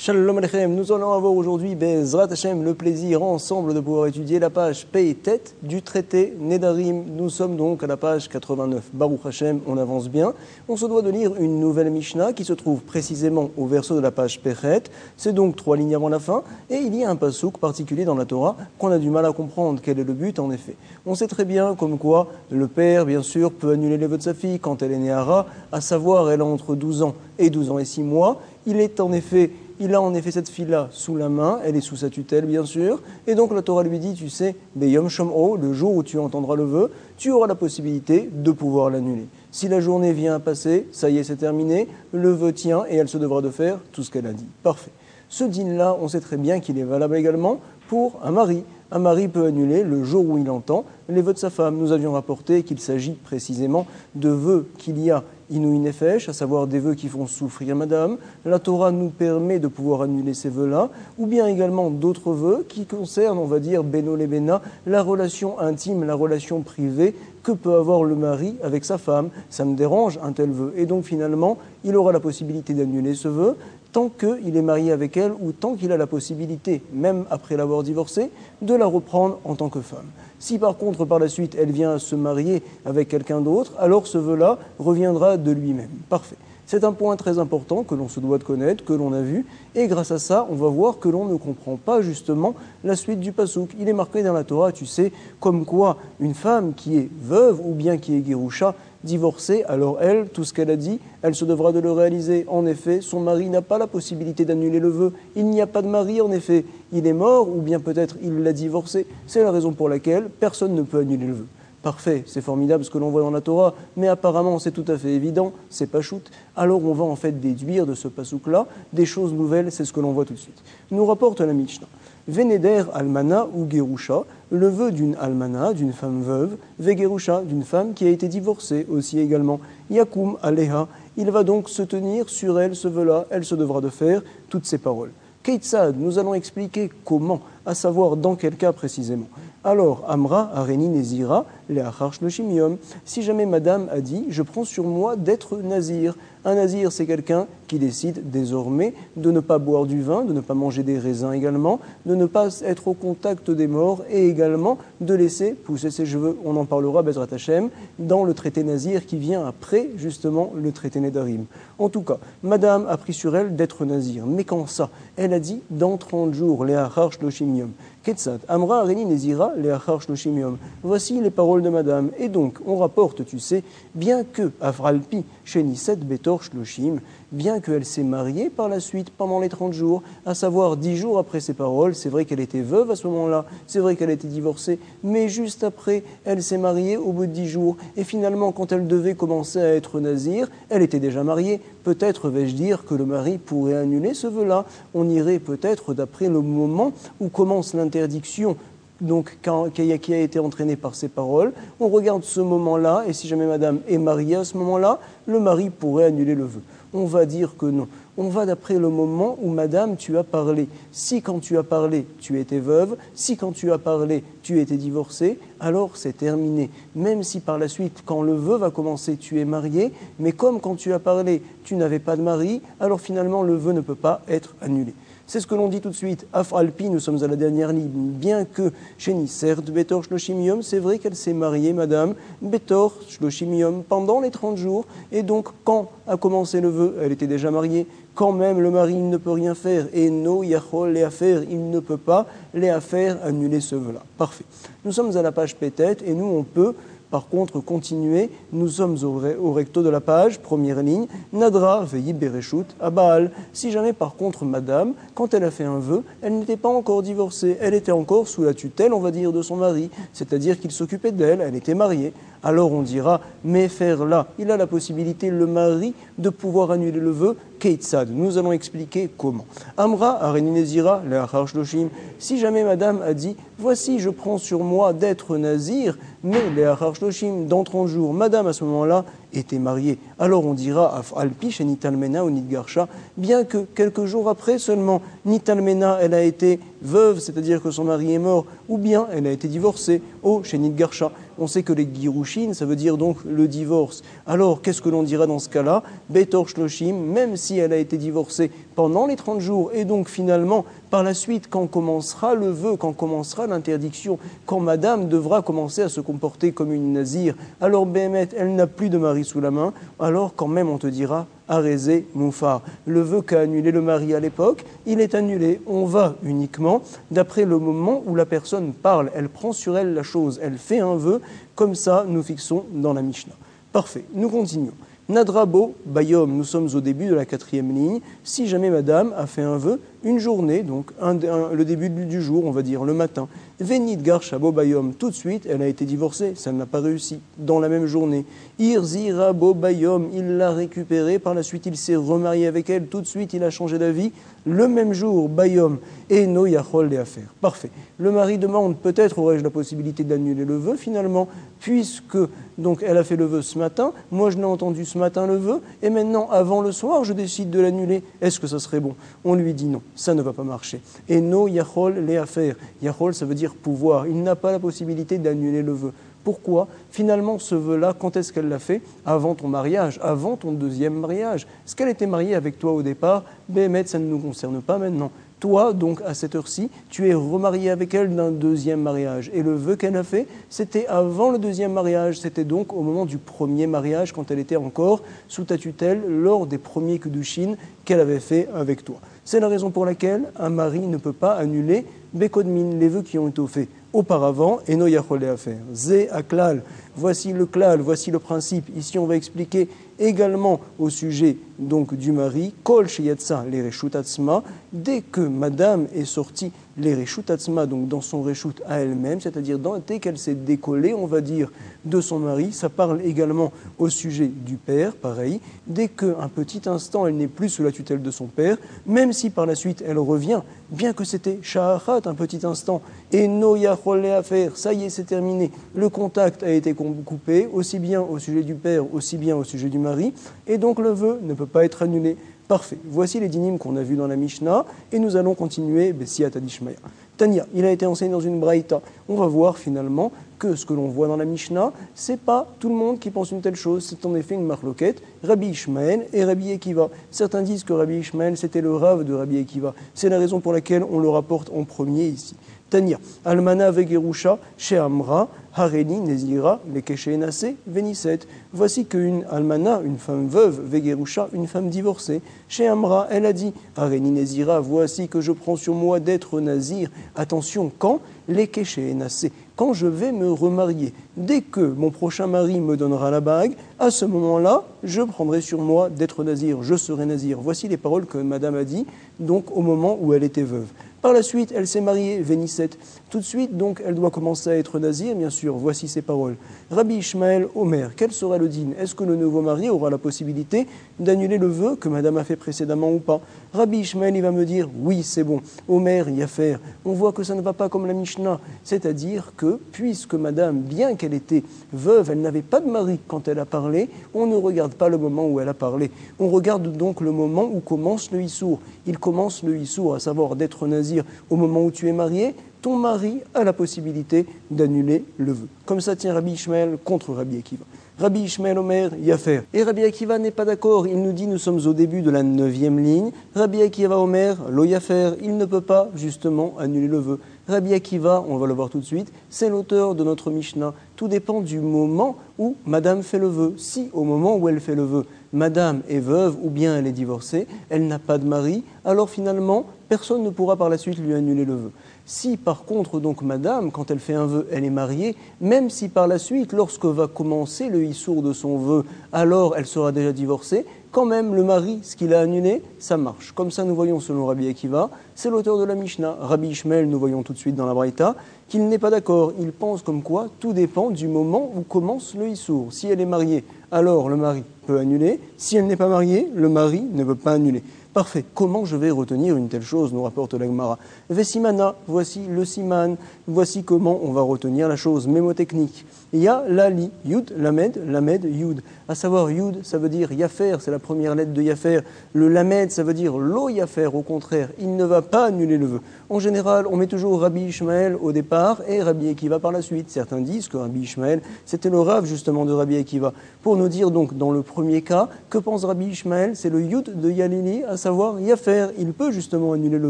Shalom Alechem, nous allons avoir aujourd'hui, Bezrat Hashem, le plaisir ensemble de pouvoir étudier la page Pei Tet du traité Nedarim. Nous sommes donc à la page 89. Baruch Hashem, on avance bien. On se doit de lire une nouvelle Mishnah qui se trouve précisément au verso de la page Pechet. C'est donc 3 lignes avant la fin. Et il y a un pasouk particulier dans la Torah qu'on a du mal à comprendre. Quel est le but en effet? On sait très bien comme quoi le père, bien sûr, peut annuler les vœux de sa fille quand elle est née à Ra, à savoir elle a entre 12 ans et 12 ans et 6 mois. Il a en effet cette fille-là sous la main, elle est sous sa tutelle bien sûr, et donc la Torah lui dit, tu sais, Beyom Shom'o, le jour où tu entendras le vœu, tu auras la possibilité de pouvoir l'annuler. Si la journée vient à passer, ça y est, c'est terminé, le vœu tient et elle se devra de faire tout ce qu'elle a dit. Parfait. Ce din-là, on sait très bien qu'il est valable également pour un mari. Un mari peut annuler le jour où il entend les vœux de sa femme. Nous avions rapporté qu'il s'agit précisément de vœux qu'il y a inouï nefesh, à savoir des vœux qui font souffrir madame. La Torah nous permet de pouvoir annuler ces vœux-là, ou bien également d'autres vœux qui concernent, on va dire, beno le bena, la relation intime, la relation privée que peut avoir le mari avec sa femme. Ça me dérange un tel vœu. Et donc finalement, il aura la possibilité d'annuler ce vœu tant qu'il est marié avec elle ou tant qu'il a la possibilité, même après l'avoir divorcée, de la reprendre en tant que femme. Si par contre, par la suite, elle vient se marier avec quelqu'un d'autre, alors ce vœu-là reviendra de lui-même. Parfait. C'est un point très important que l'on se doit de connaître, que l'on a vu, et grâce à ça, on va voir que l'on ne comprend pas justement la suite du pasouk. Il est marqué dans la Torah, tu sais, comme quoi une femme qui est veuve ou bien qui est gerusha, divorcée, alors elle, tout ce qu'elle a dit, elle se devra de le réaliser. En effet, son mari n'a pas la possibilité d'annuler le vœu. Il n'y a pas de mari, en effet. Il est mort ou bien peut-être il l'a divorcé. C'est la raison pour laquelle personne ne peut annuler le vœu. Parfait, c'est formidable ce que l'on voit dans la Torah, mais apparemment c'est tout à fait évident, c'est pas shoot. Alors on va en fait déduire de ce pasouk-là des choses nouvelles, c'est ce que l'on voit tout de suite. Nous rapporte la Mishnah. Vénéder almana ou gerusha, le vœu d'une almana, d'une femme veuve, vegerusha, d'une femme qui a été divorcée aussi également. Yakum aleha, il va donc se tenir sur elle ce vœu-là, elle se devra de faire toutes ces paroles. Keitzad, nous allons expliquer comment, à savoir dans quel cas précisément. Alors, Amra, Areni, Nezira, Leachar Shloshim Yom. Si jamais madame a dit, je prends sur moi d'être nazir. Un nazir, c'est quelqu'un qui décide désormais de ne pas boire du vin, de ne pas manger des raisins également, de ne pas être au contact des morts et également de laisser pousser ses cheveux. On en parlera, Bezrat Hashem, dans le traité nazir qui vient après, justement, le traité Nedarim. En tout cas, madame a pris sur elle d'être nazir. Mais quand ça? Elle a dit, dans 30 jours, Leachar Shloshim Yom. Ketsat, Amra, Areni, Nezira, Leachar Shloshim Yom. Voici les paroles de madame. Et donc, on rapporte, tu sais, bien que Afralpi, Sheniset, Betor, Shloshim, bien qu'elle s'est mariée par la suite pendant les 30 jours, à savoir 10 jours après ses paroles, c'est vrai qu'elle était veuve à ce moment-là, c'est vrai qu'elle était divorcée, mais juste après, elle s'est mariée au bout de 10 jours. Et finalement, quand elle devait commencer à être nazir, elle était déjà mariée. Peut-être, vais-je dire, que le mari pourrait annuler ce vœu-là. On irait peut-être d'après le moment où commence l'interdiction, donc qui a été entraîné par ces paroles. On regarde ce moment-là, et si jamais madame est mariée à ce moment-là, le mari pourrait annuler le vœu. On va dire que non. On va d'après le moment où madame, tu as parlé. Si quand tu as parlé, tu étais veuve, si quand tu as parlé, tu étais divorcée, alors c'est terminé. Même si par la suite, quand le vœu va commencer, tu es marié, mais comme quand tu as parlé, tu n'avais pas de mari, alors finalement le vœu ne peut pas être annulé. C'est ce que l'on dit tout de suite. Afralpi, nous sommes à la dernière ligne. Bien que chez Nisert, Betor Shloshim Yom, c'est vrai qu'elle s'est mariée, madame, Betor Shloshim Yom, pendant les 30 jours. Et donc, quand a commencé le vœu, elle était déjà mariée. Quand même, le mari ne peut rien faire. Et no yachol les affaires, il ne peut pas les affaires annuler ce vœu-là. Parfait. Nous sommes à la page Pétet et nous, on peut par contre continuer. Nous sommes au recto de la page, première ligne, Nadra veillez Bereshut à Baal. Si jamais par contre madame, quand elle a fait un vœu, elle n'était pas encore divorcée, elle était encore sous la tutelle, on va dire, de son mari, c'est-à-dire qu'il s'occupait d'elle, elle était mariée. Alors on dira, mais faire là, il a la possibilité, le mari, de pouvoir annuler le vœu, Keitzad. Nous allons expliquer comment. Amra, Areni Nezira, Leachar Shloshim. Si jamais madame a dit, voici, je prends sur moi d'être nazir, mais Leachar Shloshim, dans 30 jours, madame à ce moment-là était mariée. Alors on dira Alpi chez Nitalmena ou Nidgarsha, bien que quelques jours après seulement, Nitalmena, elle a été veuve, c'est-à-dire que son mari est mort, ou bien elle a été divorcée, chez Nidgarsha. On sait que les Girushin, ça veut dire donc le divorce. Alors, qu'est-ce que l'on dira dans ce cas-là? Betor Shloshim, même si elle a été divorcée pendant les 30 jours, et donc finalement, par la suite, quand commencera le vœu, quand commencera l'interdiction, quand madame devra commencer à se comporter comme une nazir, alors Béhémet, elle n'a plus de mari sous la main, alors quand même on te dira Arézé Moufar. Le vœu qu'a annulé le mari à l'époque, il est annulé. On va uniquement d'après le moment où la personne parle. Elle prend sur elle la chose, elle fait un vœu. Comme ça, nous fixons dans la Mishnah. Parfait, nous continuons. Nadrabo Bayom, nous sommes au début de la 4e ligne. Si jamais madame a fait un vœu, une journée, donc le début du jour, on va dire, le matin. Venit Garshabo Bayom, tout de suite, elle a été divorcée, ça n'a pas réussi, dans la même journée. Irzirabo Bayom, il l'a récupérée, par la suite il s'est remarié avec elle, tout de suite il a changé d'avis, le même jour, Bayom, et no Yachol les affaires. Parfait. Le mari demande, peut-être aurais-je la possibilité d'annuler le vœu, finalement, puisque donc elle a fait le vœu ce matin, moi je l'ai entendu ce matin le vœu, et maintenant, avant le soir, je décide de l'annuler. Est-ce que ça serait bon? On lui dit non, ça ne va pas marcher. Et no Yachol les affaires. Yachol, ça veut dire pouvoir. Il n'a pas la possibilité d'annuler le vœu. Pourquoi? Finalement, ce vœu-là, quand est-ce qu'elle l'a fait? Avant ton mariage, avant ton deuxième mariage. Est-ce qu'elle était mariée avec toi au départ? Béhémet, ça ne nous concerne pas maintenant. Toi, donc, à cette heure-ci, tu es remarié avec elle d'un deuxième mariage. Et le vœu qu'elle a fait, c'était avant le deuxième mariage. C'était donc au moment du premier mariage, quand elle était encore sous ta tutelle, lors des premiers Kedushin qu'elle avait fait avec toi. C'est la raison pour laquelle un mari ne peut pas annuler Bekodmin, les vœux qui ont été faits auparavant, et no yacholé à faire. Zé aklal, voici le klal, voici le principe. Ici, on va expliquer également au sujet donc du mari, kol sheyatsa les reshutatzma, dès que madame est sortie les reshutatzma, donc dans son reshut à elle-même, c'est-à-dire dès qu'elle s'est décollée, on va dire, de son mari, ça parle également au sujet du père, pareil, dès qu'un petit instant elle n'est plus sous la tutelle de son père, même si par la suite elle revient, bien que c'était sha'achat, un petit instant, et no yacholé à faire, ça y est, c'est terminé, le contact a été coupé, aussi bien au sujet du père, aussi bien au sujet du mari, et donc le vœu ne peut pas être annulé. Parfait. Voici les dynimes qu'on a vus dans la Mishnah, et nous allons continuer Bessiat Adishmaya. Tania, il a été enseigné dans une braïta. On va voir finalement que ce que l'on voit dans la Mishnah, c'est pas tout le monde qui pense une telle chose, c'est en effet une marloquette, Rabbi Ishmael et Rabbi Akiva. Certains disent que Rabbi Ishmael c'était le Rav de Rabbi Akiva. C'est la raison pour laquelle on le rapporte en premier ici. Tania, Almana vegerusha, chez Amra, Hareni, Nezira, Lekeshenase, Veniset. Voici qu'une Almana, une femme veuve, vegerusha, une femme divorcée, chez Amra, elle a dit, Hareni, Nezira, voici que je prends sur moi d'être nazir. Attention, quand? Lekeshenase, quand je vais me remarier. Dès que mon prochain mari me donnera la bague, à ce moment-là, je prendrai sur moi d'être nazir, je serai nazir. Voici les paroles que madame a dit, donc au moment où elle était veuve. Par la suite, elle s'est mariée, Vénisset. Tout de suite, donc, elle doit commencer à être nazir, bien sûr. Voici ses paroles. Rabbi Ishmael Omer, quel sera le dîn? Est-ce que le nouveau mari aura la possibilité d'annuler le vœu que madame a fait précédemment ou pas? Rabbi Ishmael, il va me dire, oui, c'est bon. Omer, y a faire. On voit que ça ne va pas comme la Mishnah. C'est-à-dire que, puisque madame, bien qu'elle était veuve, elle n'avait pas de mari quand elle a parlé, on ne regarde pas le moment où elle a parlé. On regarde donc le moment où commence le Issour. Il commence le Issour, à savoir d'être nazir au moment où tu es marié, ton mari a la possibilité d'annuler le vœu. Comme ça tient Rabbi Ishmael contre Rabbi Akiva. Rabbi Ishmael Omer, Yafer. Et Rabbi Akiva n'est pas d'accord. Il nous dit, nous sommes au début de la 9e ligne. Rabbi Akiva Omer, Lo Yafer, il ne peut pas justement annuler le vœu. Rabbi Akiva, on va le voir tout de suite, c'est l'auteur de notre Mishnah. Tout dépend du moment où madame fait le vœu. Si au moment où elle fait le vœu, madame est veuve ou bien elle est divorcée, elle n'a pas de mari, alors finalement, personne ne pourra par la suite lui annuler le vœu. Si par contre, donc madame, quand elle fait un vœu, elle est mariée, même si par la suite, lorsque va commencer le issour de son vœu, alors elle sera déjà divorcée, quand même le mari, ce qu'il a annulé, ça marche. Comme ça, nous voyons selon Rabbi Akiva, c'est l'auteur de la Mishnah. Rabbi Ishmael, nous voyons tout de suite dans la Braïta, qu'il n'est pas d'accord. Il pense comme quoi tout dépend du moment où commence le issour. Si elle est mariée, alors le mari peut annuler. Si elle n'est pas mariée, le mari ne peut pas annuler. Parfait. Comment je vais retenir une telle chose, nous rapporte la Gemara. Vesimana, voici le siman, voici comment on va retenir la chose mémotechnique. Il y a l'ali, yud, lamed, yud. à savoir Yud, ça veut dire Yafer, c'est la première lettre de Yafer. Le Lamed, ça veut dire Lo Yafer, au contraire, il ne va pas annuler le vœu. En général, on met toujours Rabbi Ishmael au départ et Rabbi Akiva par la suite. Certains disent que Rabbi Ishmael, c'était le Rav justement de Rabbi Akiva. Pour nous dire donc, dans le premier cas, que pense Rabbi Ishmael? C'est le Yud de Yalili, à savoir Yafer, il peut justement annuler le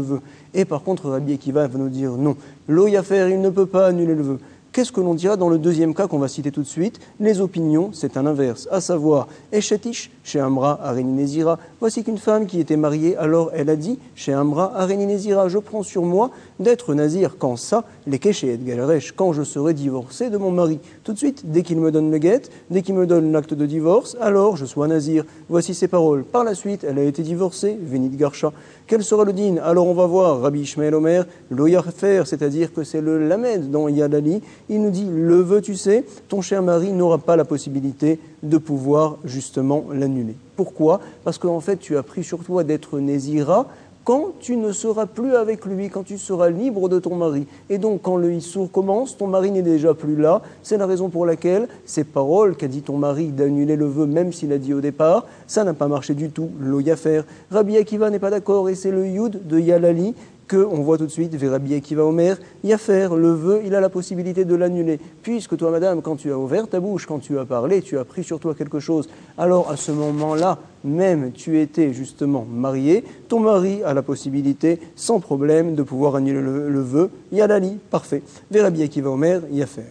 vœu. Et par contre, Rabbi Akiva va nous dire non, Lo Yafer, il ne peut pas annuler le vœu. Qu'est-ce que l'on dira dans le deuxième cas qu'on va citer tout de suite? Les opinions, c'est un inverse, à savoir Eshetish, chez Amra, Areni Nézira. Voici qu'une femme qui était mariée, alors elle a dit chez Amra, Areni Nézira, je prends sur moi d'être nazir quand ça, les Keshe et Galresh, quand je serai divorcée de mon mari. Tout de suite, dès qu'il me donne le guet, dès qu'il me donne l'acte de divorce, alors je sois nazir. Voici ses paroles. Par la suite, elle a été divorcée, Vénit Garsha. Quel sera le din? Alors on va voir Rabbi Ishmael Omer, Lo Yafer, c'est-à-dire que c'est le Lamed dans Yadali. Il nous dit, le vœu, tu sais, ton cher mari n'aura pas la possibilité de pouvoir justement l'annuler. Pourquoi? Parce qu'en fait, tu as pris sur toi d'être Nézira quand tu ne seras plus avec lui, quand tu seras libre de ton mari. Et donc, quand le Issour commence, ton mari n'est déjà plus là. C'est la raison pour laquelle ces paroles qu'a dit ton mari d'annuler le vœu, même s'il a dit au départ, ça n'a pas marché du tout. Lo Yafer. Rabbi Akiva n'est pas d'accord et c'est le Yud de Yalali qu'on voit tout de suite, vers Rabbi Akiva Omer, Yafer, le vœu, il a la possibilité de l'annuler. Puisque toi, madame, quand tu as ouvert ta bouche, quand tu as parlé, tu as pris sur toi quelque chose, alors à ce moment-là, même tu étais justement marié, ton mari a la possibilité, sans problème, de pouvoir annuler le vœu. Yalali, parfait. Vers Rabbi Akiva Omer, Yafer.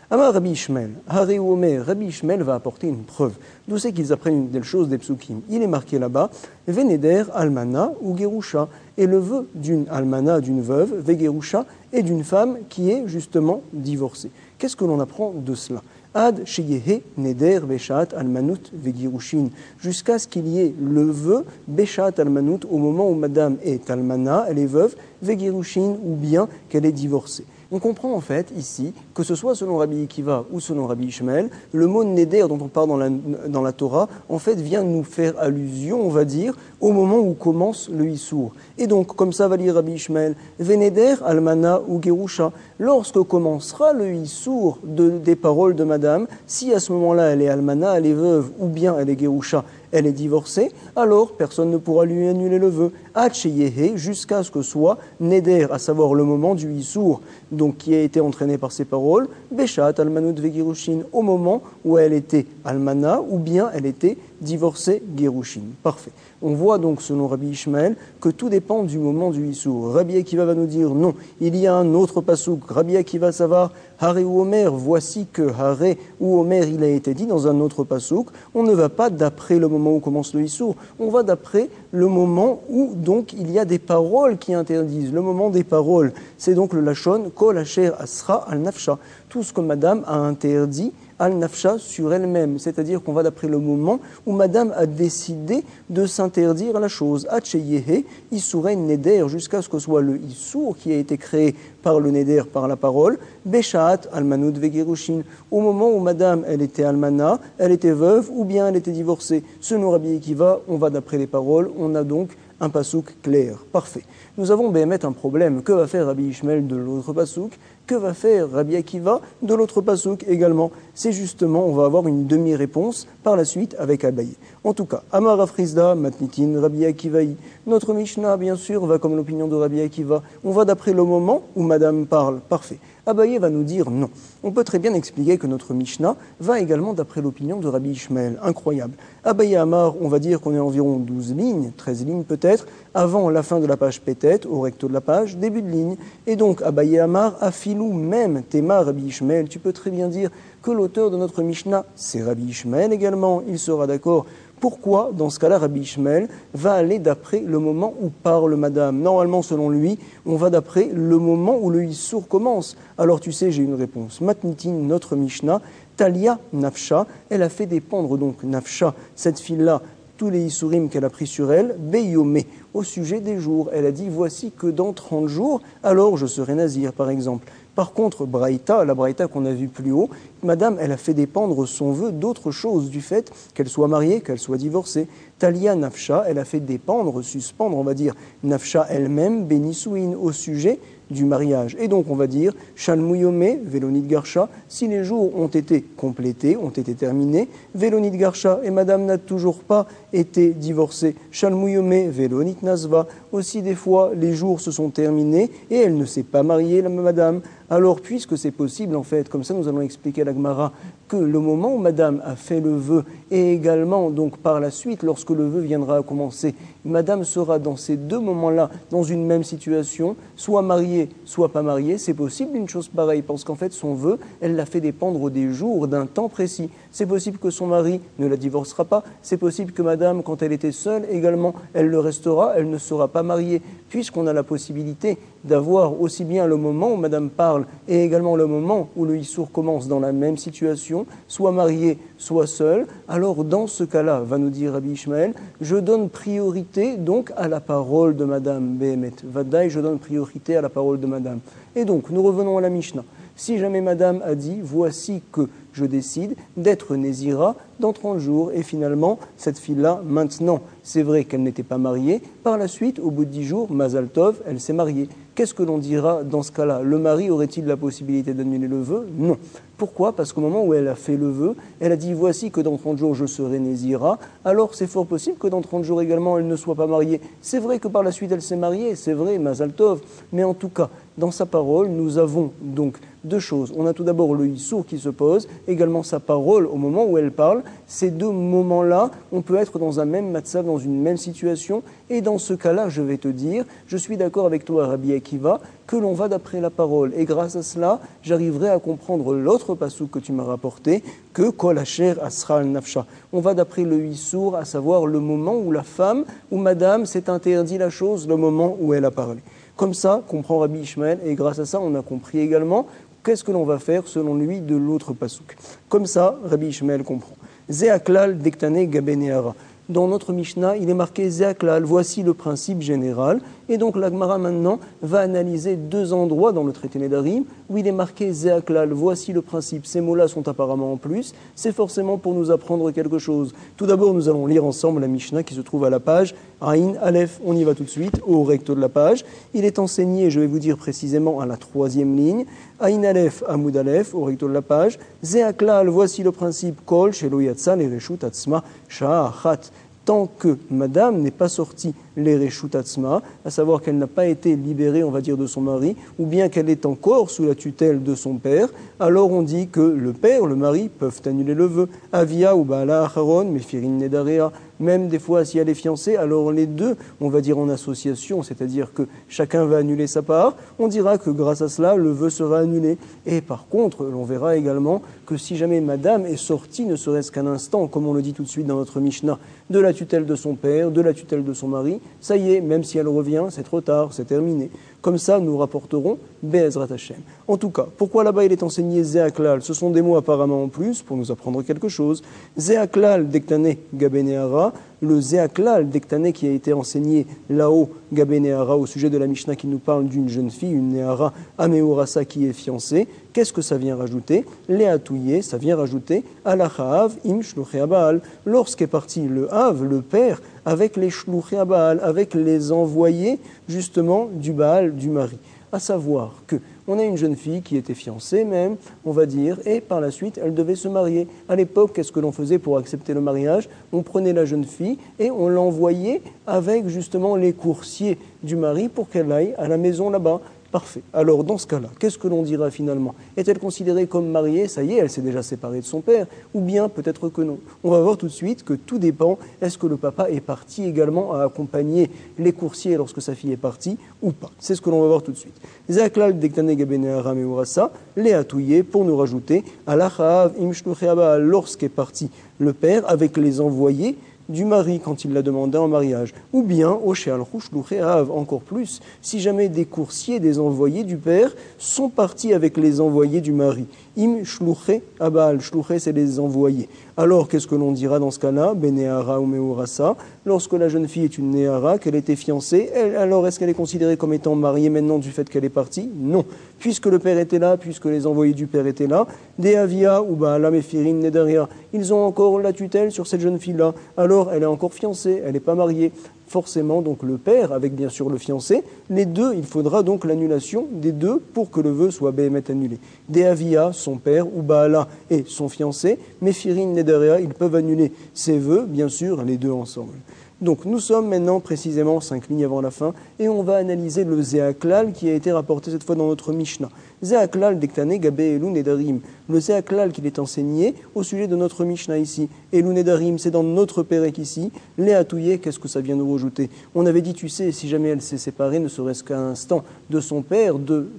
Amar Rabbi Ishmael, Haré ou Omer, Rabbi Ishmael va apporter une preuve. D'où c'est qu'ils apprennent une telle chose des psukim? Il est marqué là-bas, Vénéder, Almana ou Gerusha, et le vœu d'une Almana, d'une veuve, Vegerusha, et d'une femme qui est justement divorcée. Qu'est-ce que l'on apprend de cela? Ad Sheyehe Neder Beshat Almanut Vegirushin, jusqu'à ce qu'il y ait le vœu Beshat Almanut au moment où madame est Almana, elle est veuve, Vegirushin, ou bien qu'elle est divorcée. On comprend en fait ici, que ce soit selon Rabbi Akiva ou selon Rabbi Ishmael, le mot Neder dont on parle dans la Torah, en fait vient nous faire allusion, on va dire, au moment où commence le Issour. Et donc, comme ça va lire Rabbi Ishmael, Vénéder, Almana ou Gerusha, lorsque commencera le Issour des paroles de madame, si à ce moment-là elle est Almana, elle est veuve, ou bien elle est Gerusha, elle est divorcée, alors personne ne pourra lui annuler le vœu. Hacheyehe, jusqu'à ce que soit Neder, à savoir le moment du Issour, donc qui a été entraîné par ces paroles, Beshat Almanut Vegirushin, au moment où elle était Almana, ou bien elle était divorcée Gerushin. Parfait. On voit donc, selon Rabbi Ishmael, que tout dépend du moment du Issour. Rabbi Akiva va nous dire non, il y a un autre pasouk. Rabbi Akiva savoir Haré ou Omer, voici que Haré ou Omer, il a été dit dans un autre pasouk. On ne va pas d'après le moment où commence le Issour, on va d'après le moment où donc il y a des paroles qui interdisent. Le moment des paroles, c'est donc le Lachon, Kol Asher Asra al-Nafsha. Tout ce que madame a interdit al-nafsha sur elle-même, c'est-à-dire qu'on va d'après le moment où madame a décidé de s'interdire la chose. Hacheyehe, Issourei Neder, jusqu'à ce que soit le Issour qui a été créé par le Neder, par la parole, Beshaat Almanud Vegerushin, au moment où madame, elle était almana, elle était veuve, ou bien elle était divorcée. Selon Rabbi Akiva, on va d'après les paroles, on a donc un pasouk clair. Parfait. Nous avons Béhémet un problème. Que va faire Rabbi Ishmael de l'autre pasouk? Que va faire Rabbi Akiva de l'autre pasouk également? C'est justement, on va avoir une demi-réponse par la suite avec Abaye. En tout cas, Amar Afrizda, Matnitin, Rabbi Akivaï. Notre Mishnah, bien sûr, va comme l'opinion de Rabbi Akiva. On va d'après le moment où madame parle. Parfait. Abaye va nous dire non. On peut très bien expliquer que notre Mishnah va également d'après l'opinion de Rabbi Ishmael. Incroyable. Abaye Amar, on va dire qu'on est environ 12 lignes, 13 lignes peut-être, avant la fin de la page Pétet, au recto de la page, début de ligne. Et donc, Abaye Amar, Afilou même, Théma Rabbi Ishmael, tu peux très bien dire que l'auteur de notre Mishnah, c'est Rabbi Ishmael également, il sera d'accord. Pourquoi, dans ce cas-là, Rabbi Ishmael va aller d'après le moment où parle madame? Normalement, selon lui, on va d'après le moment où le Issour commence. Alors, tu sais, j'ai une réponse. Matnitin, notre Mishnah, Talia Nafsha, elle a fait dépendre donc Nafsha, cette fille-là, tous les Issourim qu'elle a pris sur elle, Beyomé, au sujet des jours. Elle a dit, voici que dans 30 jours, alors je serai nazir, par exemple. Par contre, Braïta, la Braïta qu'on a vue plus haut, madame, elle a fait dépendre son vœu d'autre chose, du fait qu'elle soit mariée, qu'elle soit divorcée. Talia Nafsha, elle a fait dépendre, suspendre, on va dire, Nafsha elle-même, Bénissouine, au sujet du mariage. Et donc on va dire Shalmuyome, Velonit Garsha, si les jours ont été complétés, ont été terminés, Velonit Garsha et madame n'a toujours pas été divorcée, Shalmuyome, Velonit Nazva, aussi des fois les jours se sont terminés et elle ne s'est pas mariée, la madame. Alors, puisque c'est possible, en fait, comme ça nous allons expliquer à la Gemara que le moment où madame a fait le vœu et également, donc par la suite, lorsque le vœu viendra à commencer, madame sera dans ces deux moments-là, dans une même situation, soit mariée, soit pas mariée, c'est possible une chose pareille, parce qu'en fait, son vœu, elle l'a fait dépendre des jours, d'un temps précis. C'est possible que son mari ne la divorcera pas, c'est possible que madame, quand elle était seule, également, elle le restera, elle ne sera pas mariée, puisqu'on a la possibilité d'avoir aussi bien le moment où madame parle et également le moment où le Issour commence dans la même situation, soit marié, soit seul, alors dans ce cas-là, va nous dire Rabbi Ishmael, je donne priorité donc à la parole de madame Behemet. Vadaï, je donne priorité à la parole de madame. Et donc, nous revenons à la Mishnah. Si jamais madame a dit, voici que je décide d'être Nézira dans 30 jours, et finalement, cette fille-là, maintenant, c'est vrai qu'elle n'était pas mariée, par la suite, au bout de 10 jours, Mazal Tov, elle s'est mariée. Qu'est-ce que l'on dira dans ce cas-là? Le mari aurait-il la possibilité d'annuler le vœu? Non. Pourquoi? Parce qu'au moment où elle a fait le vœu, elle a dit voici que dans 30 jours je serai Nézira, alors c'est fort possible que dans 30 jours également elle ne soit pas mariée. C'est vrai que par la suite elle s'est mariée, c'est vrai, Mazal Tov, mais en tout cas, dans sa parole, nous avons donc deux choses. On a tout d'abord le Issour qui se pose, également sa parole au moment où elle parle. Ces deux moments-là, on peut être dans un même matzav, dans une même situation, et dans ce cas-là, je vais te dire, je suis d'accord avec toi, Rabbi Akiva, que l'on va d'après la parole. Et grâce à cela, j'arriverai à comprendre l'autre passouk que tu m'as rapporté, que Kol Asher Asra al Nafsha. On va d'après le Issour, à savoir le moment où la femme, où madame s'est interdit la chose, le moment où elle a parlé. Comme ça, comprend Rabbi Ishmael, et grâce à ça, on a compris également qu'est-ce que l'on va faire selon lui de l'autre pasouk. Comme ça, Rabbi Ishmael comprend. Zeaklal dektane gabeneara. Dans notre Mishnah, il est marqué Zeaklal, voici le principe général. Et donc la Gemara maintenant va analyser deux endroits dans le traité Nedarim où il est marqué Zeaklal, voici le principe. Ces mots-là sont apparemment en plus, c'est forcément pour nous apprendre quelque chose. Tout d'abord, nous allons lire ensemble la Mishnah qui se trouve à la page Aïn Aleph, on y va tout de suite, au recto de la page. Il est enseigné, je vais vous dire précisément, à la 3e ligne. Aïn Aleph, Amoud Aleph, au recto de la page. Zeaklal, voici le principe Kol, Shelo Yatsa, Lereshut Atzma, Sha'achat. Tant que madame n'est pas sortie les Reshut Atzma, à savoir qu'elle n'a pas été libérée, on va dire, de son mari, ou bien qu'elle est encore sous la tutelle de son père, alors on dit que le père, le mari, peuvent annuler le vœu. Avia ou Baala Acharon, Mefirin Nedarea, même des fois si elle est fiancée, alors les deux, on va dire en association, c'est-à-dire que chacun va annuler sa part, on dira que grâce à cela, le vœu sera annulé. Et par contre, on verra également que si jamais madame est sortie, ne serait-ce qu'un instant, comme on le dit tout de suite dans notre Mishnah, de la tutelle de son père, de la tutelle de son mari, ça y est, même si elle revient, c'est trop tard, c'est terminé. Comme ça, nous rapporterons Be'ezrat Hashem. En tout cas, pourquoi là-bas il est enseigné Zeaklal? Ce sont des mots apparemment en plus pour nous apprendre quelque chose. Zeaklal Dektane Gabeneara, le Zeaklal Dektane qui a été enseigné là-haut, Gabeneara, au sujet de la Mishnah qui nous parle d'une jeune fille, une Neara Ameorasa qui est fiancée. Qu'est-ce que ça vient rajouter? Léatouye, ça vient rajouter Alachav im shluchei Baal. Lorsqu'est parti le Hav, le père, avec les shluchei Baal, avec les envoyés justement du Baal, du mari. À savoir que on a une jeune fille qui était fiancée même, on va dire, et par la suite, elle devait se marier. À l'époque, qu'est-ce que l'on faisait pour accepter le mariage? On prenait la jeune fille et on l'envoyait avec justement les coursiers du mari pour qu'elle aille à la maison là-bas. Parfait. Alors, dans ce cas-là, qu'est-ce que l'on dira finalement? Est-elle considérée comme mariée? Ça y est, elle s'est déjà séparée de son père. Ou bien, peut-être que non. On va voir tout de suite que tout dépend. Est-ce que le papa est parti également à accompagner les coursiers lorsque sa fille est partie ou pas? C'est ce que l'on va voir tout de suite. Zaklal dektane gabene aram et urasa, léatouye, pour nous rajouter, alachav imshlucheaba, lorsqu'est parti le père avec les envoyés du mari quand il l'a demandé en mariage, ou bien au she'alchou shlucheav, encore plus, si jamais des coursiers, des envoyés du père sont partis avec les envoyés du mari. Im shluche abal, shluche c'est les envoyés. Alors qu'est-ce que l'on dira dans ce cas-là? Beneara ou meurasa, lorsque la jeune fille est une Néhara, qu'elle était fiancée, alors est-ce qu'elle est considérée comme étant mariée maintenant du fait qu'elle est partie? Non. Puisque le père était là, puisque les envoyés du père étaient là, Deavia ou Baala Mefirin Nedaria, ils ont encore la tutelle sur cette jeune fille-là. Alors, elle est encore fiancée, elle n'est pas mariée. Forcément, donc le père, avec bien sûr le fiancé, les deux, il faudra donc l'annulation des deux pour que le vœu soit béhémet annulé. Dehavia, son père, ou Baala et son fiancé, Mephirin, Nedarea, ils peuvent annuler ces vœux, bien sûr, les deux ensemble. Donc nous sommes maintenant précisément 5 lignes avant la fin et on va analyser le Zéaklal qui a été rapporté cette fois dans notre Mishnah. Zéaklal d'Ektane, Gabé, Elou, Nedarim. Le Zéaklal qu'il est enseigné au sujet de notre Mishnah ici. Elou, Nedarim, c'est dans notre Pérek ici. Léatouye, qu'est-ce que ça vient nous rajouter? On avait dit, tu sais, si jamais elle s'est séparée, ne serait-ce qu'un instant, de son père,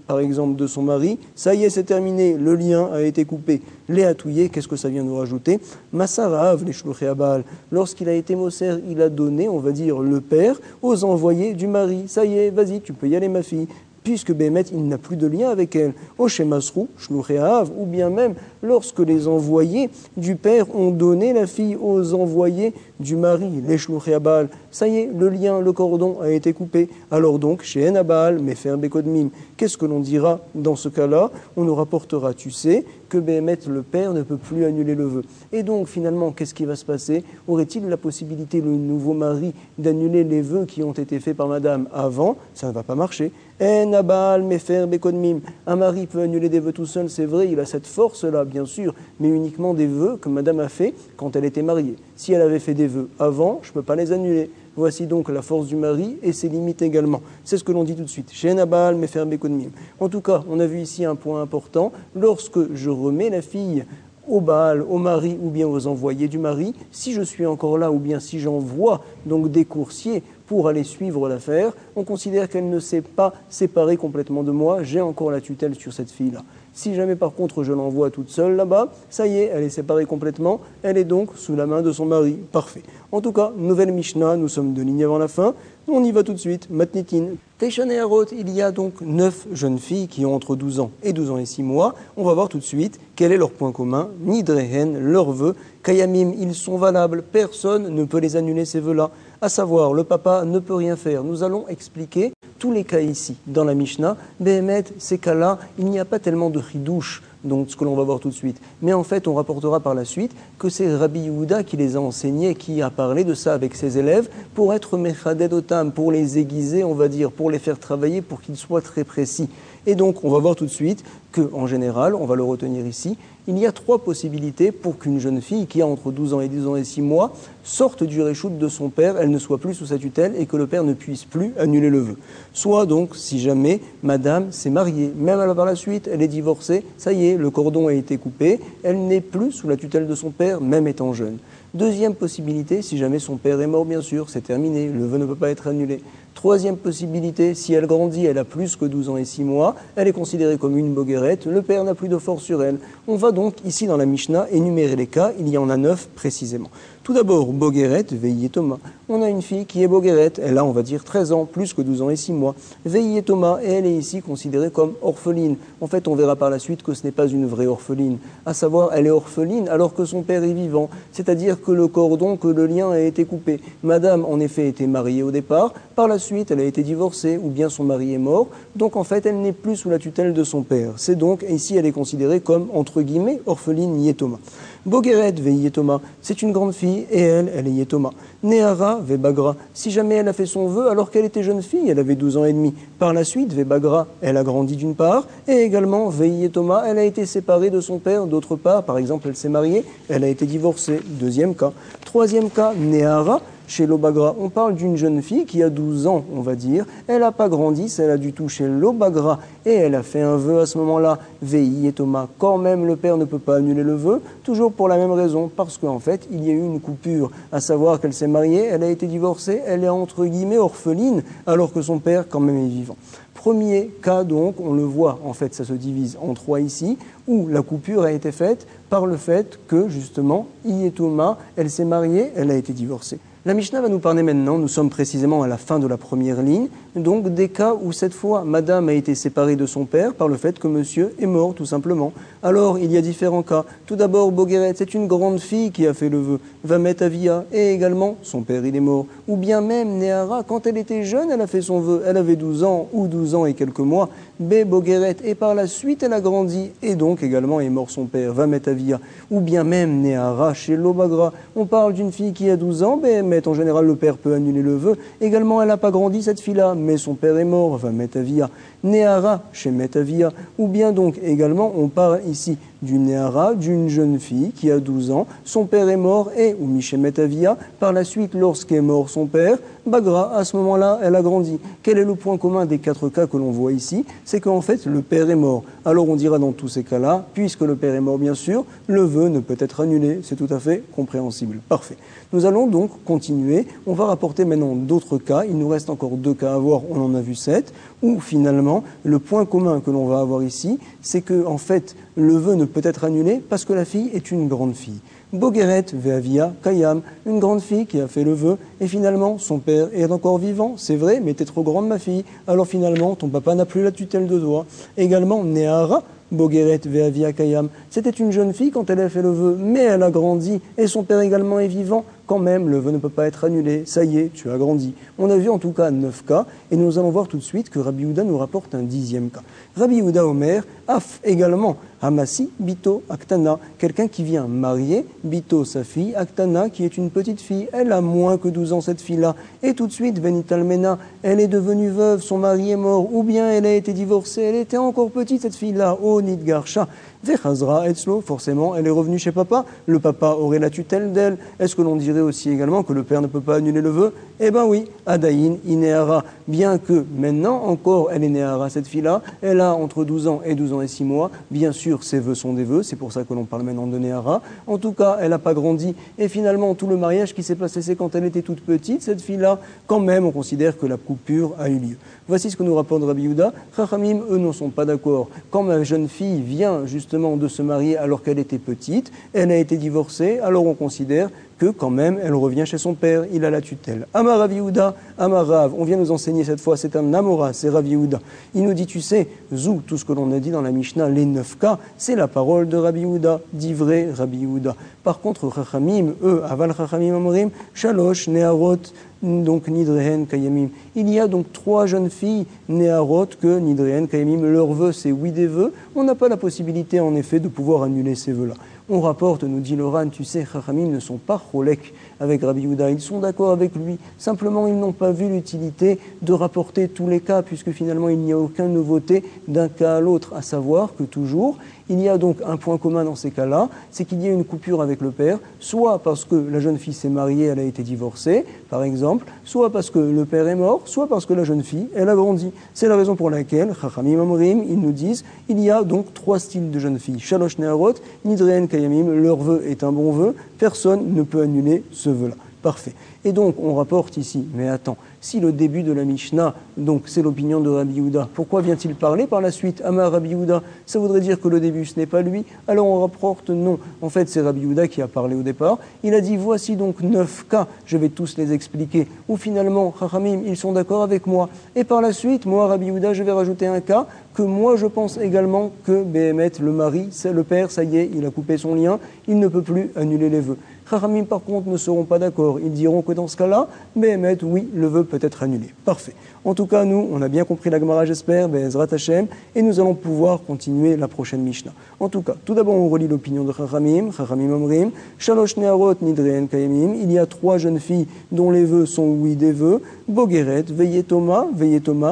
par exemple de son mari, ça y est, c'est terminé, le lien a été coupé. Léatouye, qu'est-ce que ça vient nous rajouter? Massarav, les shluché Abal. Lorsqu'il a été Moser, il a donné, on va dire, le père aux envoyés du mari. Ça y est, vas-y, tu peux y aller, ma fille. Puisque Béhémet, il n'a plus de lien avec elle. Au Shemasrou, Shlouchéav, ou bien même lorsque les envoyés du père ont donné la fille aux envoyés du mari, les Shlouchéabal, ça y est, le lien, le cordon a été coupé. Alors donc, chez Enabal, Mefer Bekodmim, qu'est-ce que l'on dira dans ce cas-là? On nous rapportera, tu sais, que Béhémet, le père, ne peut plus annuler le vœu. Et donc, finalement, qu'est-ce qui va se passer? Aurait-il la possibilité, le nouveau mari, d'annuler les vœux qui ont été faits par madame avant? Ça ne va pas marcher. Enabal, Mefer Bekodmim. Un mari peut annuler des vœux tout seul, c'est vrai, il a cette force-là, bien sûr, mais uniquement des vœux que madame a fait quand elle était mariée. Si elle avait fait des vœux avant, je ne peux pas les annuler. Voici donc la force du mari et ses limites également. C'est ce que l'on dit tout de suite. Chez Enabal, Mefer Bekodmim. En tout cas, on a vu ici un point important. Lorsque je remets la fille au Baal, au mari ou bien aux envoyés du mari, si je suis encore là ou bien si j'envoie donc des coursiers pour aller suivre l'affaire, on considère qu'elle ne s'est pas séparée complètement de moi, j'ai encore la tutelle sur cette fille-là. Si jamais par contre je l'envoie toute seule là-bas, ça y est, elle est séparée complètement, elle est donc sous la main de son mari. Parfait. En tout cas, nouvelle Mishnah, nous sommes 2 lignes avant la fin, on y va tout de suite, Matnitin. Teishan et Harot, il y a donc 9 jeunes filles qui ont entre 12 ans et 12 ans et 6 mois. On va voir tout de suite quel est leur point commun, Nidrehen, leurs vœux, Kayamim, ils sont valables, personne ne peut les annuler ces vœux-là. À savoir, le papa ne peut rien faire. Nous allons expliquer tous les cas ici, dans la Mishnah. Béhémet, ces cas-là, il n'y a pas tellement de chidouche, donc ce que l'on va voir tout de suite. Mais en fait, on rapportera par la suite que c'est Rabbi Yehuda qui les a enseignés, qui a parlé de ça avec ses élèves, pour être mechaded otam, pour les aiguiser, on va dire, pour les faire travailler, pour qu'ils soient très précis. Et donc, on va voir tout de suite qu'en général, on va le retenir ici, il y a 3 possibilités pour qu'une jeune fille qui a entre 12 ans et 10 ans et 6 mois sorte du réchoute de son père, elle ne soit plus sous sa tutelle et que le père ne puisse plus annuler le vœu. Soit donc, si jamais madame s'est mariée, même par la suite, elle est divorcée, ça y est, le cordon a été coupé, elle n'est plus sous la tutelle de son père, même étant jeune. Deuxième possibilité, si jamais son père est mort, bien sûr, c'est terminé, le vœu ne peut pas être annulé. Troisième possibilité, si elle grandit, elle a plus que 12 ans et 6 mois, elle est considérée comme une boguerette, le père n'a plus de force sur elle. On va donc, ici dans la Mishnah, énumérer les cas, il y en a 9 précisément. Tout d'abord, boguerette, Veillé Thomas. On a une fille qui est boguerette, elle a, on va dire, 13 ans, plus que 12 ans et 6 mois. Veillé Thomas, et elle est ici considérée comme orpheline. En fait, on verra par la suite que ce n'est pas une vraie orpheline. À savoir, elle est orpheline alors que son père est vivant. C'est-à-dire que le cordon, que le lien a été coupé. Madame, en effet, était mariée au départ. Par la suite, elle a été divorcée ou bien son mari est mort. Donc, en fait, elle n'est plus sous la tutelle de son père. C'est donc, ici, elle est considérée comme, entre guillemets, orpheline Yétoma. Bogueret ve Yétoma, c'est une grande fille et elle est Yétoma. Néhara ve Bagra, si jamais elle a fait son vœu alors qu'elle était jeune fille, elle avait 12 ans et demi. Par la suite, ve Bagra, elle a grandi d'une part, et également ve Yétoma, elle a été séparée de son père d'autre part. Par exemple, elle s'est mariée, elle a été divorcée. Deuxième cas. Troisième cas, Néhara. Chez l'Obagra, on parle d'une jeune fille qui a 12 ans, on va dire. Elle n'a pas grandi, celle a du tout chez l'Obagra. Et elle a fait un vœu à ce moment-là. Veillé Thomas, quand même le père ne peut pas annuler le vœu, toujours pour la même raison, parce qu'en fait, il y a eu une coupure. À savoir qu'elle s'est mariée, elle a été divorcée, elle est entre guillemets orpheline, alors que son père quand même est vivant. Premier cas donc, on le voit, en fait ça se divise en 3 ici, où la coupure a été faite par le fait que justement, Yétoma, elle s'est mariée, elle a été divorcée. La Mishnah va nous parler maintenant, nous sommes précisément à la fin de la première ligne, donc des cas où cette fois madame a été séparée de son père par le fait que monsieur est mort tout simplement. Alors il y a différents cas. Tout d'abord Bogueret, c'est une grande fille qui a fait le vœu, Vamet Avia, et également son père il est mort. Ou bien même Néhara, quand elle était jeune, elle a fait son vœu, elle avait 12 ans ou 12 ans et quelques mois, B Bogueret, et par la suite elle a grandi et donc également est mort son père, Vamet Avia. Ou bien même Néhara chez Lobagra, on parle d'une fille qui a 12 ans, mais en général le père peut annuler le vœu. Également elle n'a pas grandi cette fille-là, mais son père est mort, Vamet Avia. Néhara chez Metavia, ou bien donc également on parle ici du Néhara, d'une jeune fille qui a 12 ans, son père est mort et, ou Miché Metavia, par la suite lorsqu'est mort son père, Bagra, à ce moment-là, elle a grandi. Quel est le point commun des 4 cas que l'on voit ici? C'est qu'en fait, le père est mort. Alors on dira dans tous ces cas-là, puisque le père est mort bien sûr, le vœu ne peut être annulé, c'est tout à fait compréhensible. Parfait. Nous allons donc continuer, on va rapporter maintenant d'autres cas, il nous reste encore 2 cas à voir, on en a vu 7, où finalement, le point commun que l'on va avoir ici, c'est que en fait, le vœu ne peut être annulé parce que la fille est une grande fille. Bogueret Veavia Kayam, une grande fille qui a fait le vœu, et finalement son père est encore vivant, c'est vrai, mais t'es trop grande ma fille, alors finalement ton papa n'a plus la tutelle de toi. Également Néhara, Bogueret Veavia Kayam, c'était une jeune fille quand elle a fait le vœu, mais elle a grandi, et son père également est vivant, quand même le vœu ne peut pas être annulé, ça y est, tu as grandi. On a vu en tout cas 9 cas, et nous allons voir tout de suite que Rabbi Yehuda nous rapporte un 10e cas. Rabbi Yehuda Omer, Af également, Hamasi, Bito, Aktana, quelqu'un qui vient marier, Bito, sa fille, Aktana, qui est une petite fille, elle a moins que 12 ans cette fille-là, et tout de suite, Venitalmena, elle est devenue veuve, son mari est mort, ou bien elle a été divorcée, elle était encore petite cette fille-là, oh Nidgarsha, Vechazra Etzlo, forcément, elle est revenue chez papa, le papa aurait la tutelle d'elle. Est-ce que l'on dirait aussi également que le père ne peut pas annuler le vœu? Eh bien oui, Adaïn, Inéhara, bien que maintenant encore elle est Néhara, cette fille-là, elle a entre 12 ans et 12 ans et 6 mois, bien sûr ses vœux sont des vœux, c'est pour ça que l'on parle maintenant de Néhara, en tout cas elle n'a pas grandi, et finalement tout le mariage qui s'est passé c'est quand elle était toute petite, cette fille-là, quand même on considère que la coupure a eu lieu. Voici ce que nous rapporte Rabbi Yehuda. Chachamim, eux, ne sont pas d'accord. Quand ma jeune fille vient justement de se marier alors qu'elle était petite, elle a été divorcée, alors on considère que quand même elle revient chez son père, il a la tutelle. Amar Rabbi Yehuda, Amar Rav, on vient nous enseigner cette fois, c'est un Amora, c'est Rabbi Yehuda. Il nous dit, tu sais, Zou, tout ce que l'on a dit dans la Mishnah, les 9 cas, c'est la parole de Rabbi Yehuda, dit vrai Rabbi Yehuda. Par contre, Chachamim, eux, Aval Chachamim Amrim, Shalosh, Neharot, donc Nidrehen Kayamim. Il y a donc 3 jeunes filles Néharot que Nidrehen Kayamim, leur vœu c'est oui des vœux. On n'a pas la possibilité en effet de pouvoir annuler ces vœux-là. On rapporte, nous dit Loran, tu sais, Chachamim ne sont pas cholek avec Rabbi Yehuda, ils sont d'accord avec lui. Simplement, ils n'ont pas vu l'utilité de rapporter tous les cas, puisque finalement, il n'y a aucune nouveauté d'un cas à l'autre, à savoir que toujours, il y a donc un point commun dans ces cas-là, c'est qu'il y a une coupure avec le père, soit parce que la jeune fille s'est mariée, elle a été divorcée, par exemple, soit parce que le père est mort, soit parce que la jeune fille, elle a grandi. C'est la raison pour laquelle, Chachamim Amrim, ils nous disent, il y a donc 3 styles de jeunes filles. Shalosh Neharot, Nidrehen Kayamim, leur vœu est un bon vœu, personne ne peut annuler ce vœu-là. Parfait. Et donc, on rapporte ici, mais attends, si le début de la Mishnah, donc c'est l'opinion de Rabbi Yehuda, pourquoi vient-il parler par la suite Amar Rabbi Yehuda, ça voudrait dire que le début ce n'est pas lui, alors on rapporte non. En fait, c'est Rabbi Yehuda qui a parlé au départ. Il a dit, voici donc 9 cas, je vais tous les expliquer, où finalement, Chachamim, ils sont d'accord avec moi. Et par la suite, moi, Rabbi Yehuda, je vais rajouter un cas que moi, je pense également que Béhémet, le mari, c'est le père, ça y est, il a coupé son lien, il ne peut plus annuler les vœux. Chachamim, par contre, ne seront pas d'accord. Ils diront que dans ce cas-là, Béhémet, oui, le vœu peut être annulé. Parfait. En tout cas, nous, on a bien compris la Gemara, j'espère, Be'ezrat Hashem, et nous allons pouvoir continuer la prochaine Mishnah. En tout cas, tout d'abord, on relit l'opinion de Chachamim, Chachamim Omrim, Shalosh Neharot Nidrehen Kayamim, il y a 3 jeunes filles dont les vœux sont oui des vœux, Bogueret, Veyetoma,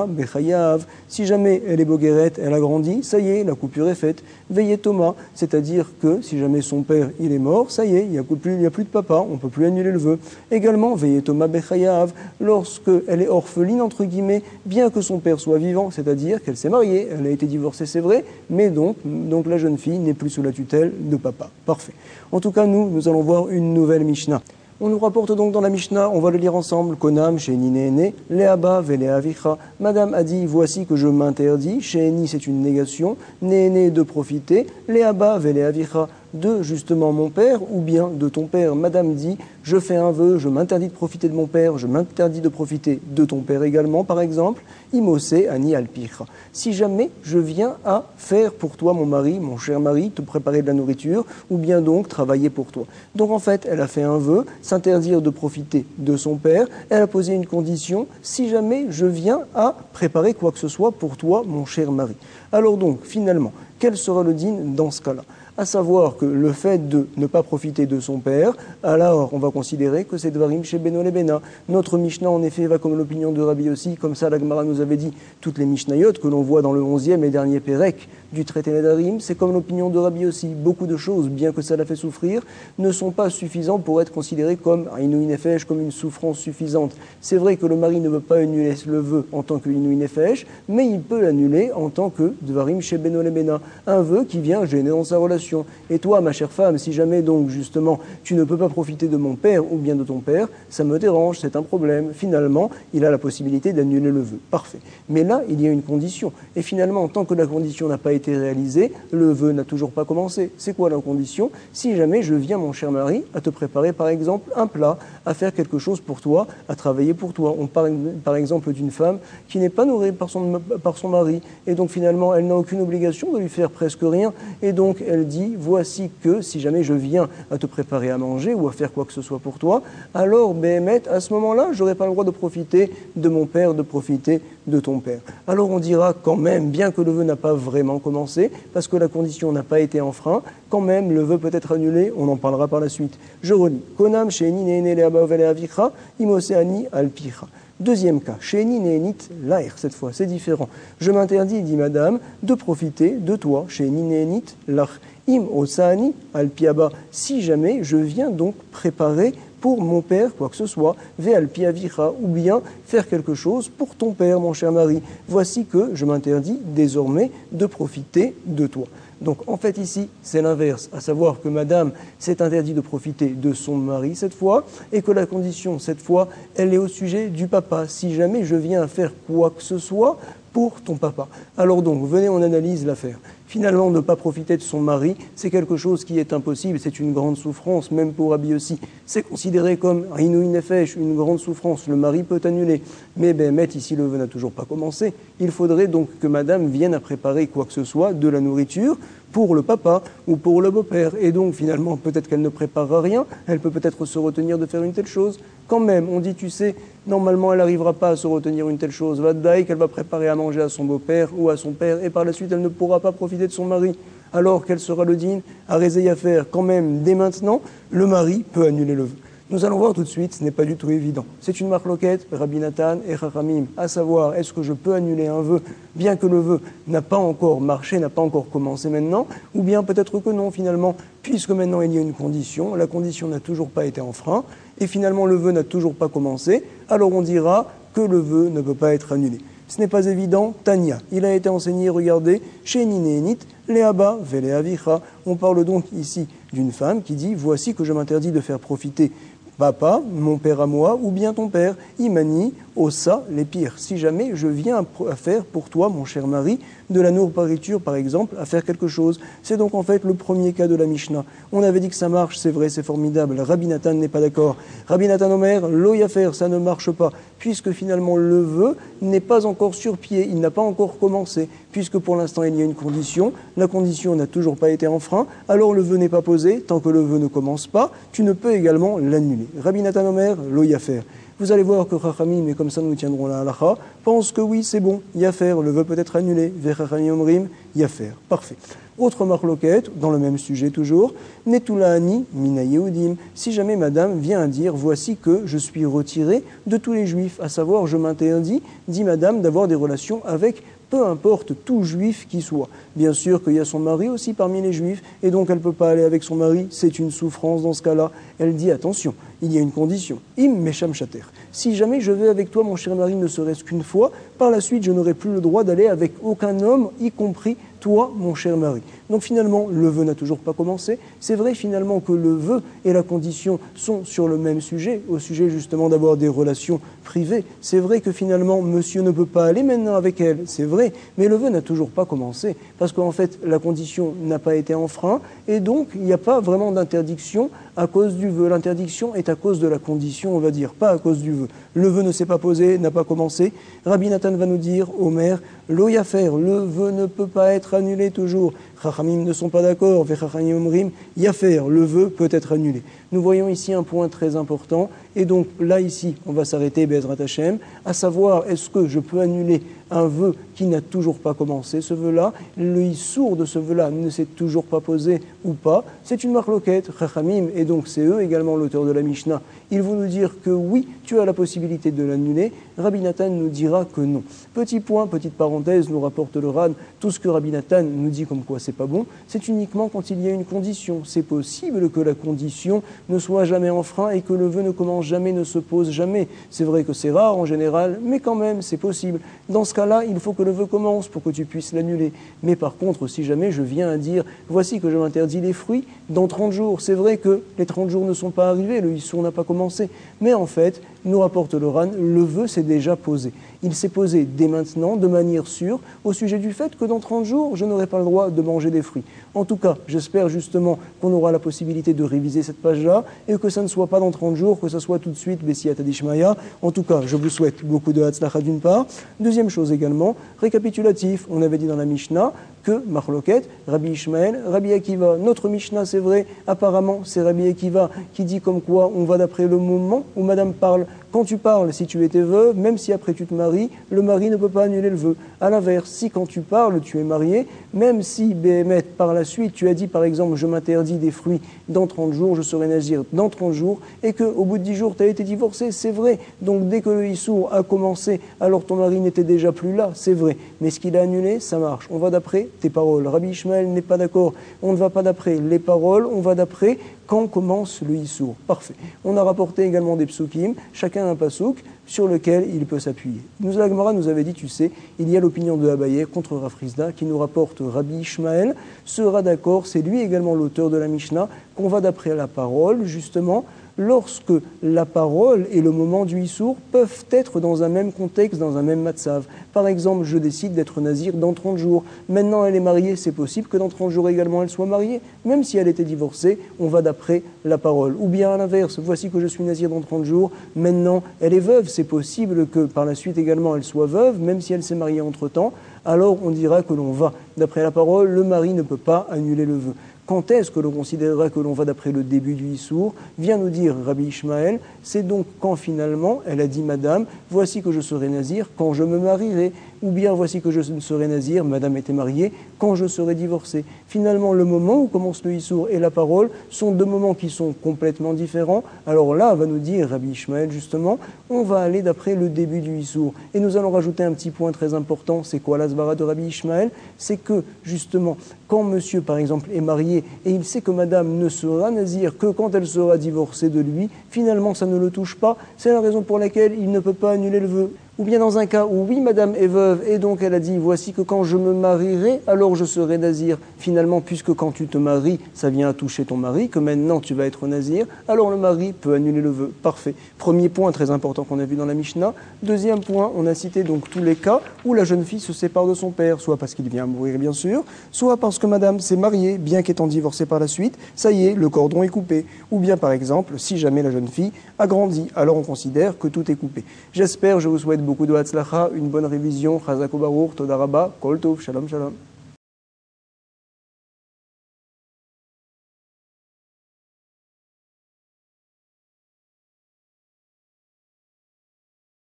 Bechayav. Si jamais elle est Bogueret, elle a grandi, ça y est, la coupure est faite. Veyetoma, c'est-à-dire que si jamais son père, il est mort, ça y est, il n'y a plus de papa, on ne peut plus annuler le vœu. Également, Veyetoma Bechayav, lorsque elle est orpheline, entre guillemets, bien que son père soit vivant, c'est-à-dire qu'elle s'est mariée, elle a été divorcée, c'est vrai, mais donc la jeune fille n'est plus sous la tutelle de papa. Parfait. En tout cas, nous allons voir une nouvelle Mishnah. On nous rapporte donc dans la Mishnah, on va le lire ensemble, Konam, Sheni Nehene, Leaba, Veleavicha. Madame a dit, voici que je m'interdis, Sheni c'est une négation, Nehene de profiter, Leaba, Veleavicha. de justement mon père ou bien de ton père. Madame dit, je fais un vœu, je m'interdis de profiter de mon père, je m'interdis de profiter de ton père également, par exemple. Imose ani alpicha. Si jamais je viens à faire pour toi, mon mari, mon cher mari, te préparer de la nourriture, ou bien donc travailler pour toi. Donc en fait, elle a fait un vœu, s'interdire de profiter de son père. Elle a posé une condition, si jamais je viens à préparer quoi que ce soit pour toi, mon cher mari. Alors donc, finalement, quel sera le dîn dans ce cas-là? À savoir que le fait de ne pas profiter de son père, alors on va considérer que c'est Dvarim chez Beno Lebena. Notre Mishnah, en effet, va comme l'opinion de Rabbi aussi, comme ça la Gemara nous avait dit, toutes les Mishnayot que l'on voit dans le 11e et dernier Pérec du traité Nedarim, c'est comme l'opinion de Rabbi aussi. Beaucoup de choses, bien que ça la fait souffrir, ne sont pas suffisantes pour être considérées comme Inouï Nefesh, comme une souffrance suffisante. C'est vrai que le mari ne veut pas annuler le vœu en tant que Inouï Nefesh, mais il peut l'annuler en tant que Dvarim chez Beno Lebena. Un vœu qui vient gêner dans sa relation. Et toi, ma chère femme, si jamais donc justement tu ne peux pas profiter de mon père ou bien de ton père, ça me dérange, c'est un problème. Finalement, il a la possibilité d'annuler le vœu. Parfait. Mais là, il y a une condition. Et finalement, tant que la condition n'a pas été réalisée, le vœu n'a toujours pas commencé. C'est quoi la condition? Si jamais je viens, mon cher mari, à te préparer par exemple un plat, à faire quelque chose pour toi, à travailler pour toi. On parle par exemple d'une femme qui n'est pas nourrie par son mari. Et donc finalement, elle n'a aucune obligation de lui faire presque rien. Et donc, elle dit, voici que si jamais je viens à te préparer à manger ou à faire quoi que ce soit pour toi, alors, Béhémet, à ce moment-là, je n'aurai pas le droit de profiter de mon père, de profiter de ton père. Alors on dira quand même, bien que le vœu n'a pas vraiment commencé, parce que la condition n'a pas été enfreinte, quand même le vœu peut être annulé, on en parlera par la suite. Je relis. Konam she'eni ne'ene le'aba vele avicha, imoseani alpicha. Deuxième cas, she'eni ne'enit l'air, cette fois, c'est différent. Je m'interdis, dit madame, de profiter de toi, she'eni ne'enit l'ach. Im osani alpiaba, si jamais je viens donc préparer pour mon père, quoi que ce soit, ve alpiavicha, ou bien faire quelque chose pour ton père, mon cher mari. Voici que je m'interdis désormais de profiter de toi. Donc en fait ici, c'est l'inverse, à savoir que madame s'est interdit de profiter de son mari cette fois, et que la condition cette fois, elle est au sujet du papa. Si jamais je viens à faire quoi que ce soit pour ton papa. Alors donc, venez, on analyse l'affaire. Finalement, ne pas profiter de son mari, c'est quelque chose qui est impossible, c'est une grande souffrance, même pour Rabbi aussi. C'est considéré comme Inouï Nefesh, une grande souffrance. Le mari peut annuler. Mais Béhémet, ici, le vœu n'a toujours pas commencé. Il faudrait donc que madame vienne à préparer quoi que ce soit, de la nourriture, pour le papa ou pour le beau-père. Et donc, finalement, peut-être qu'elle ne préparera rien, elle peut peut-être se retenir de faire une telle chose. Quand même, on dit, tu sais, normalement, elle n'arrivera pas à se retenir une telle chose. Vadaï qu'elle va préparer à manger à son beau-père ou à son père, et par la suite, elle ne pourra pas profiter de son mari. Alors, quel sera le dîn? À Rézeï à faire, quand même, dès maintenant, le mari peut annuler le vœu. Nous allons voir tout de suite, ce n'est pas du tout évident. C'est une marloquette, Rabbi Nathan et Chachamim, à savoir, est-ce que je peux annuler un vœu, bien que le vœu n'a pas encore marché, n'a pas encore commencé maintenant, ou bien peut-être que non, finalement, puisque maintenant il y a une condition, la condition n'a toujours pas été enfreinte, et finalement le vœu n'a toujours pas commencé, alors on dira que le vœu ne peut pas être annulé. Ce n'est pas évident, Tania. Il a été enseigné, regardez, chez Ninénit, Léaba, Véléavicha. On parle donc ici d'une femme qui dit, voici que je m'interdis de faire profiter papa, mon père à moi, ou bien ton père, Imani, Ossa, les pires. Si jamais je viens à faire pour toi, mon cher mari, de la nourriture, par exemple, à faire quelque chose. C'est donc en fait le premier cas de la Mishnah. On avait dit que ça marche, c'est vrai, c'est formidable. Rabbi Nathan n'est pas d'accord. Rabbi Nathan Omer, l'oyafer, ça ne marche pas, puisque finalement le vœu n'est pas encore sur pied, il n'a pas encore commencé, puisque pour l'instant il y a une condition, la condition n'a toujours pas été enfreinte, alors le vœu n'est pas posé, tant que le vœu ne commence pas, tu ne peux également l'annuler. Rabbi Nathan Omer, l'oyafer. Vous allez voir que Chachamim, et comme ça nous tiendrons la halacha, pense que oui, c'est bon, yafer, le vœu peut être annulé. Vechachamim omrim, yafer. Parfait. Autre marloquette, dans le même sujet toujours, Netulani mina Yehudim. Si jamais madame vient à dire, voici que je suis retiré de tous les juifs, à savoir, je m'interdis, dit madame, d'avoir des relations avec peu importe tout juif qui soit. Bien sûr qu'il y a son mari aussi parmi les juifs, et donc elle ne peut pas aller avec son mari, c'est une souffrance dans ce cas-là. Elle dit, attention, il y a une condition, im mesham shater. Si jamais je vais avec toi, mon cher mari, ne serait-ce qu'une fois, par la suite, je n'aurai plus le droit d'aller avec aucun homme, y compris toi, mon cher mari. Donc finalement, le vœu n'a toujours pas commencé. C'est vrai finalement que le vœu et la condition sont sur le même sujet, au sujet justement d'avoir des relations privées. C'est vrai que finalement, monsieur ne peut pas aller maintenant avec elle, c'est vrai, mais le vœu n'a toujours pas commencé, parce qu'en fait, la condition n'a pas été enfreinte, et donc il n'y a pas vraiment d'interdiction à cause du vœu. L'interdiction est à cause de la condition, on va dire, pas à cause du vœu. Le vœu ne s'est pas posé, n'a pas commencé. Rabbi Nathan va nous dire, Omer, lo yafer, le vœu ne peut pas être annulé toujours. Chachamim ne sont pas d'accord, Vechachamim omrim, yafer, le vœu peut être annulé. Nous voyons ici un point très important, et donc là, ici, on va s'arrêter, Be'ezrat Hashem, à savoir, est-ce que je peux annuler un vœu qui n'a toujours pas commencé, ce vœu-là, le issour de ce vœu-là ne s'est toujours pas posé ou pas, c'est une marloquette, Chachamim, et donc c'est eux également l'auteur de la Mishnah. Ils vont nous dire que oui, tu as la possibilité de l'annuler, Rabbi Nathan nous dira que non. Petit point, petite parenthèse, nous rapporte le Ran, tout ce que Rabbi Nathan nous dit comme quoi c'est pas bon, c'est uniquement quand il y a une condition. C'est possible que la condition ne soit jamais enfreinte et que le vœu ne commence jamais, ne se pose jamais. C'est vrai que c'est rare en général, mais quand même, c'est possible. Dans ce cas-là, il faut que le vœu commence pour que tu puisses l'annuler. Mais par contre, si jamais je viens à dire, voici que je m'interdis les fruits dans 30 jours, c'est vrai que les 30 jours ne sont pas arrivés, le Issour n'a pas commencé. Mais en fait, nous rapporte le Ran, le vœu s'est déjà posé. Il s'est posé dès maintenant, de manière sûre, au sujet du fait que dans 30 jours, je n'aurai pas le droit de manger des fruits. En tout cas, j'espère justement qu'on aura la possibilité de réviser cette page-là et que ça ne soit pas dans 30 jours, que ça soit tout de suite Bessiat Adishmaya. En tout cas, je vous souhaite beaucoup de Hatzlacha d'une part. Deuxième chose également, récapitulatif, on avait dit dans la Mishnah que Marloket, Rabbi Ishmael, Rabbi Akiva, notre Mishnah c'est vrai, apparemment c'est Rabbi Akiva qui dit comme quoi on va d'après le moment où madame parle. Quand tu parles, si tu étais veuve, même si après tu te maries, le mari ne peut pas annuler le vœu. À l'inverse, si quand tu parles, tu es marié, même si, Béhémet, par la suite, tu as dit par exemple, je m'interdis des fruits dans 30 jours, je serai nazir dans 30 jours, et qu'au bout de 10 jours, tu as été divorcé, c'est vrai. Donc dès que le Issour a commencé, alors ton mari n'était déjà plus là, c'est vrai. Mais ce qu'il a annulé, ça marche. On va d'après tes paroles. Rabbi Ishmael n'est pas d'accord. On ne va pas d'après les paroles, on va d'après quand commence le Issour. Parfait. On a rapporté également des psukim, chacun un pasouk sur lequel il peut s'appuyer. Nous, la Gemara nous avait dit, tu sais, il y a l'opinion de Abaye contre Rafrizda qui nous rapporte Rabbi Ishmael sera d'accord, c'est lui également l'auteur de la Mishnah, qu'on va d'après la parole, justement, lorsque la parole et le moment du Issour peuvent être dans un même contexte, dans un même matzav. Par exemple, je décide d'être nazir dans 30 jours. Maintenant, elle est mariée, c'est possible que dans 30 jours également elle soit mariée. Même si elle était divorcée, on va d'après la parole. Ou bien à l'inverse, voici que je suis nazir dans 30 jours, maintenant elle est veuve. C'est possible que par la suite également elle soit veuve, même si elle s'est mariée entre-temps. Alors on dira que l'on va d'après la parole, le mari ne peut pas annuler le vœu. Quand est-ce que l'on considérera que l'on va d'après le début du Issour? Vient nous dire Rabbi Ishmael, c'est donc quand finalement elle a dit madame, voici que je serai nazir quand je me marierai, ou bien voici que je serai nazir, madame était mariée, quand je serai divorcé. Finalement, le moment où commence le Issour et la parole sont deux moments qui sont complètement différents. Alors là, va nous dire Rabbi Ishmael justement, on va aller d'après le début du Issour. Et nous allons rajouter un petit point très important, c'est quoi l'asbara de Rabbi Ishmael? C'est que justement, quand monsieur par exemple est marié et il sait que madame ne sera nazir que quand elle sera divorcée de lui, finalement ça ne le touche pas, c'est la raison pour laquelle il ne peut pas annuler le vœu. Ou bien dans un cas où oui, madame est veuve, et donc elle a dit, voici que quand je me marierai, alors je serai nazir. Finalement, puisque quand tu te maries, ça vient à toucher ton mari, que maintenant tu vas être nazir, alors le mari peut annuler le vœu. Parfait. Premier point très important qu'on a vu dans la Mishnah. Deuxième point, on a cité donc tous les cas où la jeune fille se sépare de son père, soit parce qu'il vient à mourir, bien sûr, soit parce que madame s'est mariée, bien qu'étant divorcée par la suite, ça y est, le cordon est coupé. Ou bien, par exemple, si jamais la jeune fille a grandi, alors on considère que tout est coupé. J'espère, je vous souhaite beaucoup de Hatzlacha, une bonne révision, Chazak Ubaruch, Toda Rabba, Kol Tov, Shalom Shalom.